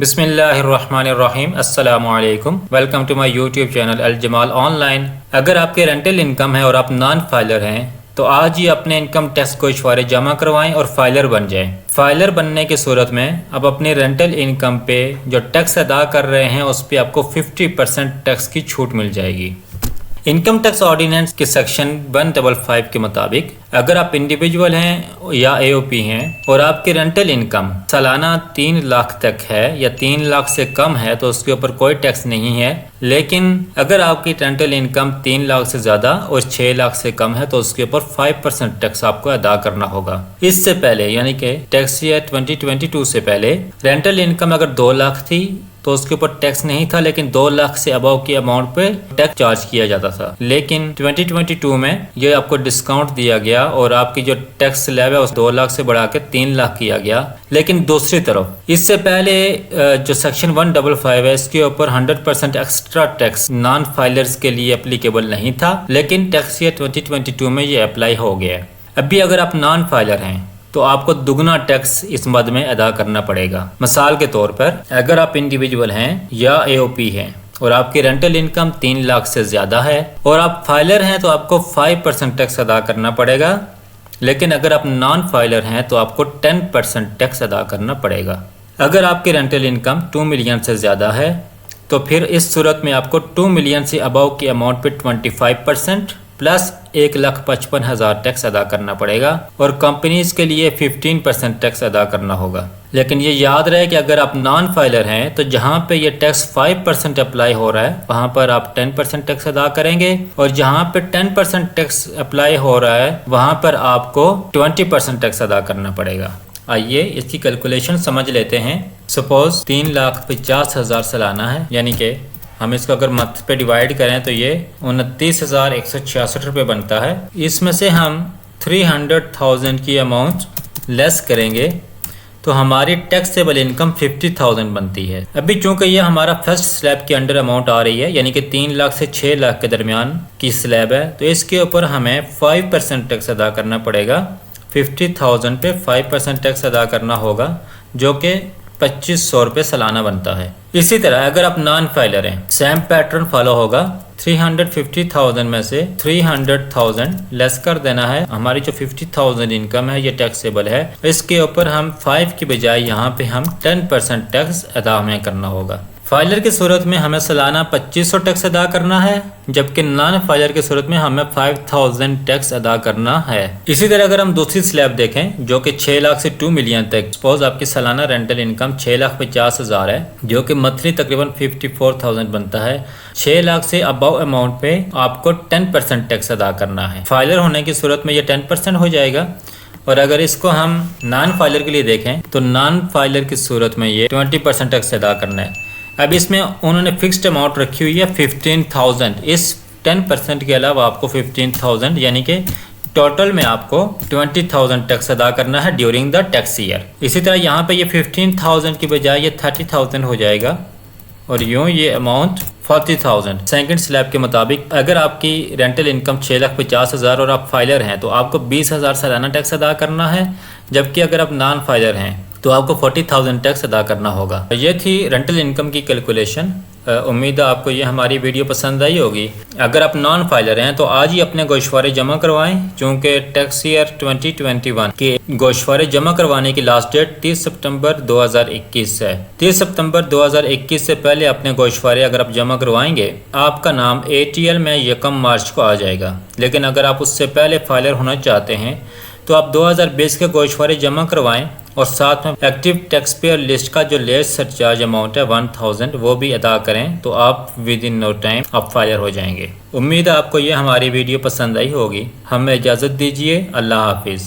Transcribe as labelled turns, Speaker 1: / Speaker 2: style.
Speaker 1: बिस्मिल्लाहिर्रहमानिर्रहीम अस्सलामुअलैकुम। Welcome to my YouTube channel Al Jamal online. अगर आपके रेंटल इनकम है और आप नॉन फाइलर हैं तो आज ही अपने इनकम टैक्स गोशवारे जमा करवाएं और फाइलर बन जाएं। फाइलर बनने की सूरत में अब अपने रेंटल इनकम पे जो टैक्स अदा कर रहे हैं उस पे आपको 50% टैक्स की छूट मिल जाएगी। इनकम टैक्स ऑर्डिनेंस के सेक्शन 155 के मुताबिक अगर आप इंडिविजुअल हैं या एओपी हैं और आपकी रेंटल इनकम सालाना 3 लाख तक है या 3 लाख से कम है तो उसके ऊपर कोई टैक्स नहीं है। लेकिन अगर आपकी रेंटल इनकम 3 लाख से ज़्यादा और 6 लाख से कम है तो उसके ऊपर 5% टैक्स आपको अदा करना होगा। इससे पहले यानी कि टैक्स ईयर 2022 से पहले रेंटल इनकम अगर 2 लाख थी तो उसके ऊपर टैक्स नहीं था, लेकिन 2 लाख से अबव की अमाउंट पे टैक्स चार्ज किया जाता था। लेकिन 2022 में ये आपको डिस्काउंट दिया गया और आपकी जो टैक्स स्लैब है उस 2 लाख से बढ़ा के 3 लाख किया गया। लेकिन दूसरी तरफ इससे पहले जो सेक्शन 155 है इसके ऊपर 100% एक्स्ट्रा टैक्स नॉन फाइलर्स के लिए एप्लीकेबल नहीं था, लेकिन टैक्स ईयर 2022 में ये अप्लाई हो गया। अभी अगर आप नॉन फाइलर हैं तो आपको दुगना टैक्स इस मद में अदा करना पड़ेगा। मिसाल के तौर पर अगर आप इंडिविजुअल हैं या एओपी हैं और आपकी रेंटल इनकम 3 लाख से ज़्यादा है और आप फाइलर हैं तो आपको 5% टैक्स अदा करना पड़ेगा। लेकिन अगर आप नॉन फाइलर हैं तो आपको 10% टैक्स अदा करना पड़ेगा। अगर आपकी रेंटल इनकम 2 मिलियन से ज़्यादा है तो फिर इस सूरत में आपको 2 मिलियन से अबव की अमाउंट पे 25% प्लस 1,55,000 टैक्स अदा करना पड़ेगा और कंपनीज के लिए 15% टैक्स अदा करना होगा। लेकिन ये याद रहे कि अगर आप नॉन फाइलर हैं तो जहाँ पे ये टैक्स 5% अप्लाई हो रहा है वहाँ पर आप 10% टैक्स अदा करेंगे और जहाँ पे 10% टैक्स अप्लाई हो रहा है वहाँ पर आपको 20% टैक्स अदा करना पड़ेगा। आइए इसकी कैलकुलेशन समझ लेते हैं। सपोज 3,50,000 सालाना है, यानी कि हम इसको अगर मंथ पे डिवाइड करें तो ये 29,166 रुपये बनता है। इसमें से हम 300,000 की अमाउंट लेस करेंगे तो हमारी टैक्सेबल इनकम 50,000 बनती है। अभी चूंकि ये हमारा फर्स्ट स्लैब के अंडर अमाउंट आ रही है, यानी कि 3 लाख से 6 लाख के दरमियान की स्लैब है, तो इसके ऊपर हमें 5% टैक्स अदा करना पड़ेगा। 50,000 पे 5% टैक्स अदा करना होगा जो कि 2,500 रुपये सालाना बनता है। इसी तरह अगर आप नॉन फाइलर हैं सेम पैटर्न फॉलो होगा। 350,000 में से 300,000 लेस कर देना है। हमारी जो 50,000 इनकम है ये टैक्सेबल है। इसके ऊपर हम 5 की बजाय यहाँ पे हम 10% टैक्स अदा हमें करना होगा। फाइलर की सूरत में हमें सालाना 2,500 टैक्स अदा करना है, जबकि नॉन फाइलर की सूरत में हमें 5,000 टैक्स अदा करना है। इसी तरह अगर हम दूसरी स्लैब देखें जो कि 6 लाख से 2 मिलियन तक, सपोज आपकी सालाना रेंटल इनकम 6,50,000 है जो कि मंथली तकरीबन 54,000 बनता है। 6 लाख से अबव अमाउंट पे आपको 10% टैक्स अदा करना है। फाइलर होने की सूरत में ये 10% हो जाएगा। और अगर इसको हम नॉन फाइलर के लिए देखें तो नॉन फाइलर की सूरत में ये 20% टैक्स अदा करना है। अब इसमें उन्होंने फिक्स्ड अमाउंट रखी हुई है 15,000। इस 10% के अलावा आपको 15,000 यानी कि टोटल में आपको 20,000 टैक्स अदा करना है ड्यूरिंग द टैक्स ईयर। इसी तरह यहाँ पे ये 15,000 की बजाय ये 30,000 हो जाएगा और यूँ ये अमाउंट 40,000। सेकंड स्लैब के मुताबिक अगर आपकी रेंटल इनकम 6,50,000 और आप फाइलर हैं तो आपको 20,000 सालाना टैक्स अदा करना है, जबकि अगर आप नॉन फाइलर हैं तो आपको 40,000 टैक्स अदा करना होगा। ये थी रेंटल इनकम की कैलकुलेशन। उम्मीद है आपको ये हमारी वीडियो पसंद आई होगी। अगर आप नॉन फाइलर हैं तो आज ही अपने गोशवारे जमा करवाएं, चूँकि टैक्स ईयर 2021 के गोशवारे जमा करवाने की लास्ट डेट 30 सितंबर 2021 है। 30 सितंबर 2021 से पहले अपने गोशवारे अगर आप जमा करवाएंगे आपका नाम ATL में 1 मार्च को आ जाएगा। लेकिन अगर आप उससे पहले फाइलर होना चाहते हैं तो आप 2020 के गोशवारे जमा करवाएं और साथ में एक्टिव टैक्स पेयर लिस्ट का जो लेस सरचार्ज अमाउंट है 1,000 वो भी अदा करें तो आप विद इन नो टाइम आप फाइलर हो जाएंगे। उम्मीद है आपको ये हमारी वीडियो पसंद आई होगी। हमें इजाज़त दीजिए। अल्लाह हाफिज़।